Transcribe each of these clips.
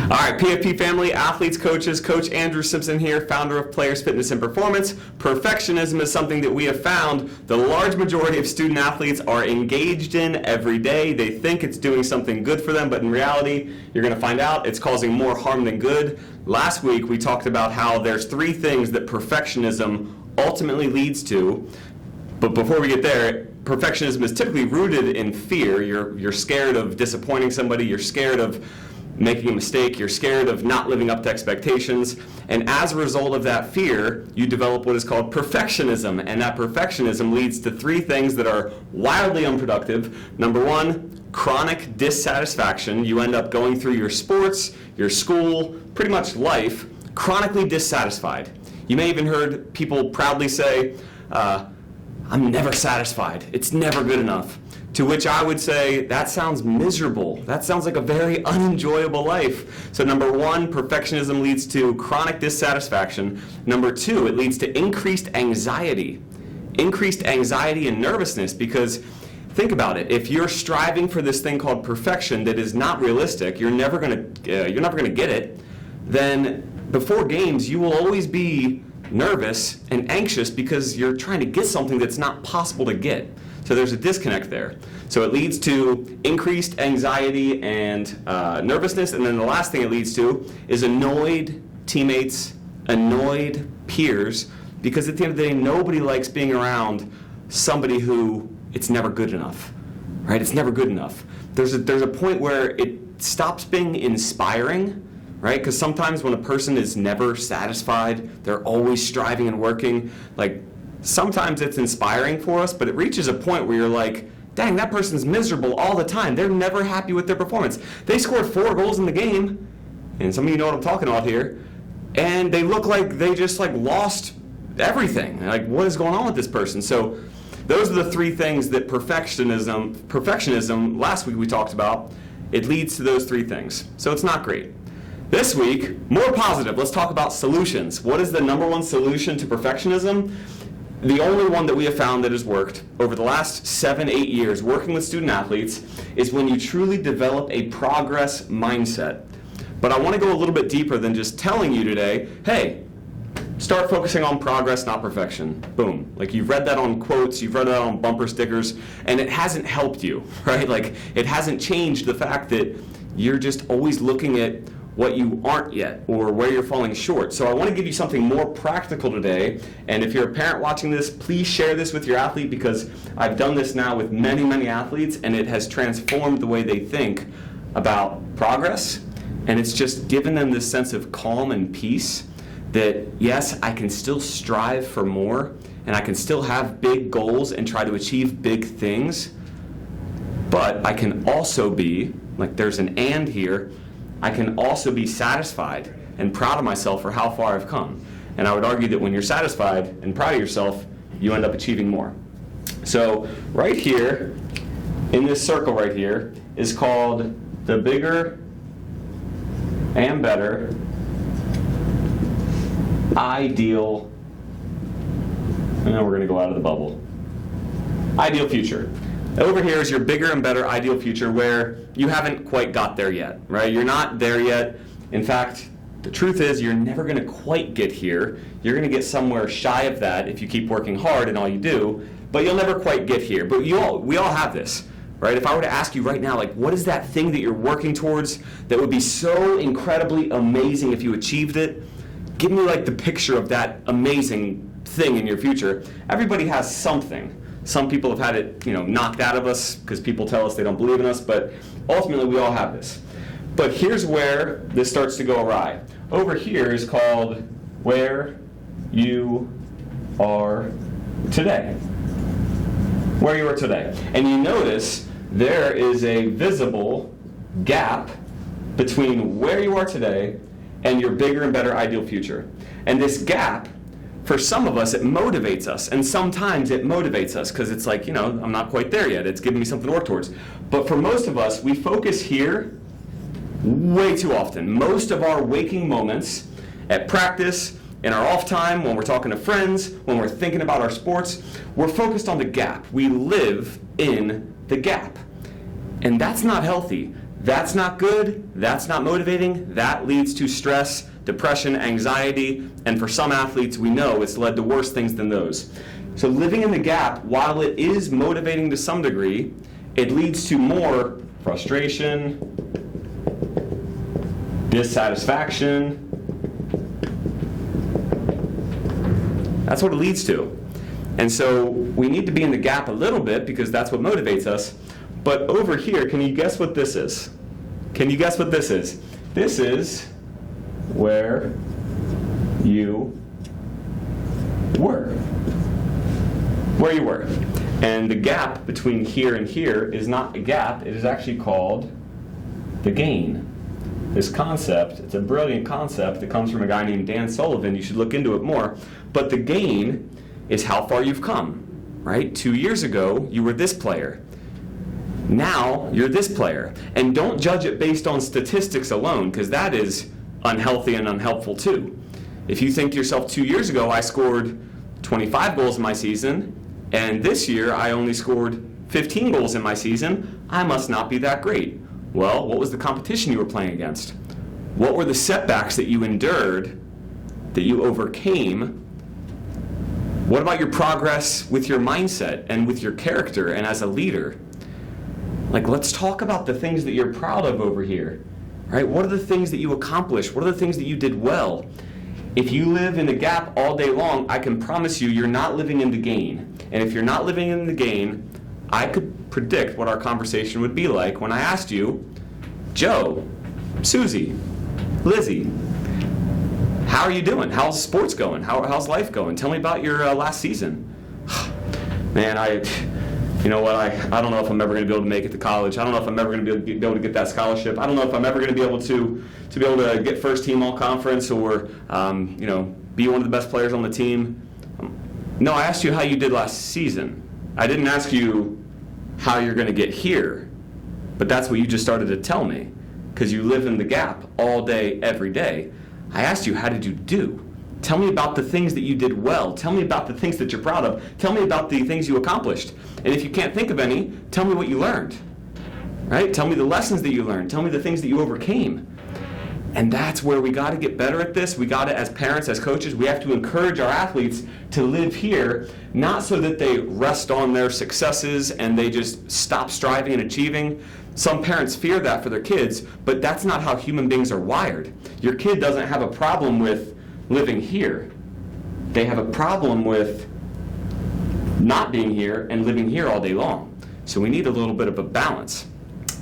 All right, PFP family, athletes, coaches, Coach Andrew Simpson here, founder of Players Fitness and Performance. Perfectionism is something that we have found the large majority of student athletes are engaged in every day. They think it's doing something good for them, but in reality, you're going to find out it's causing more harm than good. Last week, we talked about how there's 3 things that perfectionism ultimately leads to. But before we get there, perfectionism is typically rooted in fear. You're scared of disappointing somebody. You're scared of making a mistake. You're scared of not living up to expectations. And as a result of that fear, you develop what is called perfectionism. And that perfectionism leads to 3 things that are wildly unproductive. Number 1, chronic dissatisfaction. You end up going through your sports, your school, pretty much life, chronically dissatisfied. You may even heard people proudly say, I'm never satisfied. It's never good enough. To which I would say, that sounds miserable. That sounds like a very unenjoyable life. So number 1, perfectionism leads to chronic dissatisfaction. Number 2, it leads to increased anxiety. Increased anxiety and nervousness, because think about it. If you're striving for this thing called perfection that is not realistic, you're never gonna get it, then before games, you will always be nervous and anxious because you're trying to get something that's not possible to get. So there's a disconnect there. So it leads to increased anxiety and nervousness, and then the last thing it leads to is annoyed teammates, annoyed peers, because at the end of the day, nobody likes being around somebody who it's never good enough, right? It's never good enough. There's a point where it stops being inspiring, right? Because sometimes when a person is never satisfied, they're always striving and working, like sometimes it's inspiring for us, but it reaches a point where you're like, dang, that person's miserable all the time. They're never happy with their performance. They scored 4 goals in the game, and some of you know what I'm talking about here, and they look like they just lost everything. Like, what is going on with this person? So those are the 3 things that perfectionism, last week we talked about, it leads to those 3 things. So it's not great. This week, more positive. Let's talk about solutions. What is the number 1 solution to perfectionism? The only one that we have found that has worked over the last 7-8 years working with student athletes is when you truly develop a progress mindset. But I want to go a little bit deeper than just telling you today, hey, start focusing on progress, not perfection. Boom. Like, you've read that on quotes, you've read that on bumper stickers, and it hasn't helped you, right? Like, it hasn't changed the fact that you're just always looking at what you aren't yet or where you're falling short. So I want to give you something more practical today, and if you're a parent watching this, please share this with your athlete, because I've done this now with many, many athletes, and it has transformed the way they think about progress, and it's just given them this sense of calm and peace that, yes, I can still strive for more, and I can still have big goals and try to achieve big things, but I can also be, like, there's an and here, I can also be satisfied and proud of myself for how far I've come. And I would argue that when you're satisfied and proud of yourself, you end up achieving more. So right here, in this circle right here, is called the bigger and better ideal, and then we're going to go out of the bubble, ideal future. Over here is your bigger and better ideal future, where you haven't quite got there yet, right? You're not there yet. In fact, the truth is you're never going to quite get here. You're going to get somewhere shy of that if you keep working hard and all you do, but you'll never quite get here. But we all have this, right? If I were to ask you right now, like, what is that thing that you're working towards that would be so incredibly amazing if you achieved it? Give me like the picture of that amazing thing in your future. Everybody has something. Some people have had it, knocked out of us because people tell us they don't believe in us, but ultimately we all have this. But here's where this starts to go awry. Over here is called where you are today. Where you are today. And you notice there is a visible gap between where you are today and your bigger and better ideal future. And this gap, for some of us, it motivates us, and sometimes it motivates us because it's like, I'm not quite there yet. It's giving me something to work towards. But for most of us, we focus here way too often. Most of our waking moments at practice, in our off time, when we're talking to friends, when we're thinking about our sports, we're focused on the gap. We live in the gap. And that's not healthy. That's not good, that's not motivating, that leads to stress, depression, anxiety, and for some athletes we know it's led to worse things than those. So living in the gap, while it is motivating to some degree, it leads to more frustration, dissatisfaction. That's what it leads to. And so we need to be in the gap a little bit because that's what motivates us. But over here, can you guess what this is? Can you guess what this is? This is where you were. Where you were. And the gap between here and here is not a gap, it is actually called the gain. This concept, it's a brilliant concept that comes from a guy named Dan Sullivan. You should look into it more. But the gain is how far you've come, right? 2 years ago, you were this player. Now, you're this player. And don't judge it based on statistics alone, because that is unhealthy and unhelpful too. If you think to yourself, 2 years ago, I scored 25 goals in my season, and this year, I only scored 15 goals in my season, I must not be that great. Well, what was the competition you were playing against? What were the setbacks that you endured, that you overcame? What about your progress with your mindset and with your character and as a leader? Like, let's talk about the things that you're proud of over here, right? What are the things that you accomplished? What are the things that you did well? If you live in the gap all day long, I can promise you, you're not living in the gain. And if you're not living in the gain, I could predict what our conversation would be like when I asked you, Joe, Susie, Lizzie, how are you doing? How's sports going? How's life going? Tell me about your last season. Man, you know what? I don't know if I'm ever going to be able to make it to college. I don't know if I'm ever going to be able to get that scholarship. I don't know if I'm ever going to be able to get first team all conference or be one of the best players on the team. No, I asked you how you did last season. I didn't ask you how you're going to get here, but that's what you just started to tell me because you live in the gap all day, every day. I asked you, how did you do? Tell me about the things that you did well. Tell me about the things that you're proud of. Tell me about the things you accomplished. And if you can't think of any, tell me what you learned. Right? Tell me the lessons that you learned. Tell me the things that you overcame. And that's where we got to get better at this. We got to, as parents, as coaches, we have to encourage our athletes to live here, not so that they rest on their successes and they just stop striving and achieving. Some parents fear that for their kids, but that's not how human beings are wired. Your kid doesn't have a problem with living here. They have a problem with not being here and living here all day long. So we need a little bit of a balance.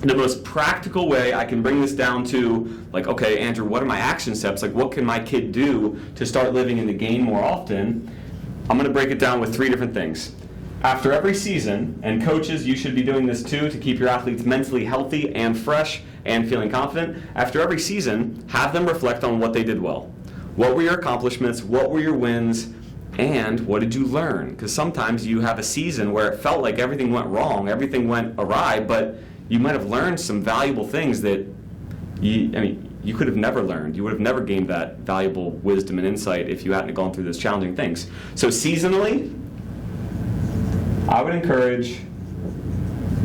The most practical way I can bring this down to, like, okay, Andrew, what are my action steps? Like, what can my kid do to start living in the gain more often? I'm going to break it down with 3 different things. After every season, and coaches, you should be doing this too to keep your athletes mentally healthy and fresh and feeling confident. After every season, have them reflect on what they did well. What were your accomplishments? What were your wins? And what did you learn? Because sometimes you have a season where it felt like everything went wrong, everything went awry, but you might have learned some valuable things that you could have never learned. You would have never gained that valuable wisdom and insight if you hadn't gone through those challenging things. So seasonally, I would encourage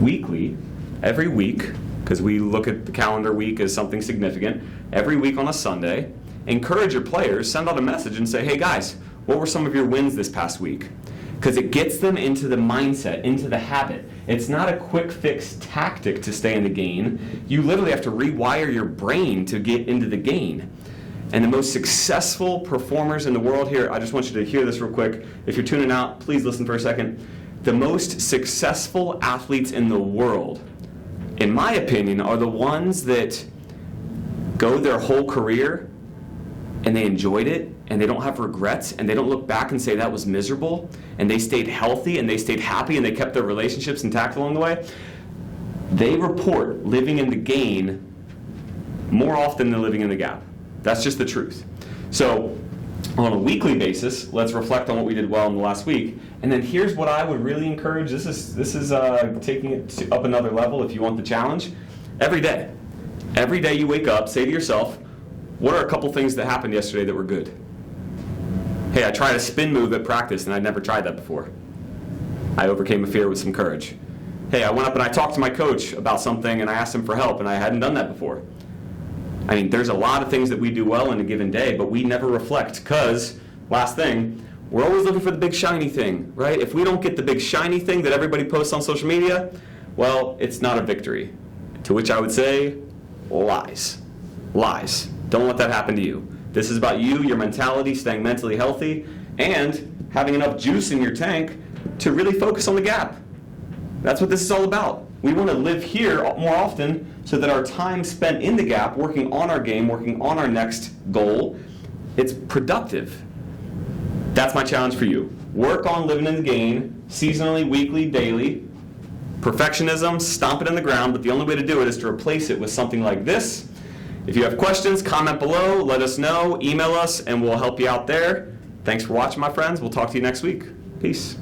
weekly, every week, because we look at the calendar week as something significant, every week on a Sunday, encourage your players, send out a message and say, hey guys, what were some of your wins this past week? Because it gets them into the mindset, into the habit. It's not a quick fix tactic to stay in the gain. You literally have to rewire your brain to get into the gain. And the most successful performers in the world here, I just want you to hear this real quick. If you're tuning out, please listen for a second. The most successful athletes in the world, in my opinion, are the ones that go their whole career and they enjoyed it and they don't have regrets and they don't look back and say that was miserable and they stayed healthy and they stayed happy and they kept their relationships intact along the way. They report living in the gain more often than living in the gap. That's just the truth. So on a weekly basis, let's reflect on what we did well in the last week. And then here's what I would really encourage. This is taking it up another level if you want the challenge. Every day you wake up, say to yourself, what are a couple things that happened yesterday that were good? Hey, I tried a spin move at practice and I'd never tried that before. I overcame a fear with some courage. Hey, I went up and I talked to my coach about something and I asked him for help and I hadn't done that before. I mean, there's a lot of things that we do well in a given day, but we never reflect because, last thing, we're always looking for the big shiny thing, right? If we don't get the big shiny thing that everybody posts on social media, well, it's not a victory. To which I would say, lies. Lies. Don't let that happen to you. This is about you, your mentality, staying mentally healthy, and having enough juice in your tank to really focus on the gap. That's what this is all about. We want to live here more often so that our time spent in the gap, working on our game, working on our next goal, it's productive. That's my challenge for you. Work on living in the game, seasonally, weekly, daily. Perfectionism, stomp it in the ground, but the only way to do it is to replace it with something like this. If you have questions, comment below, let us know, email us, and we'll help you out there. Thanks for watching, my friends. We'll talk to you next week. Peace.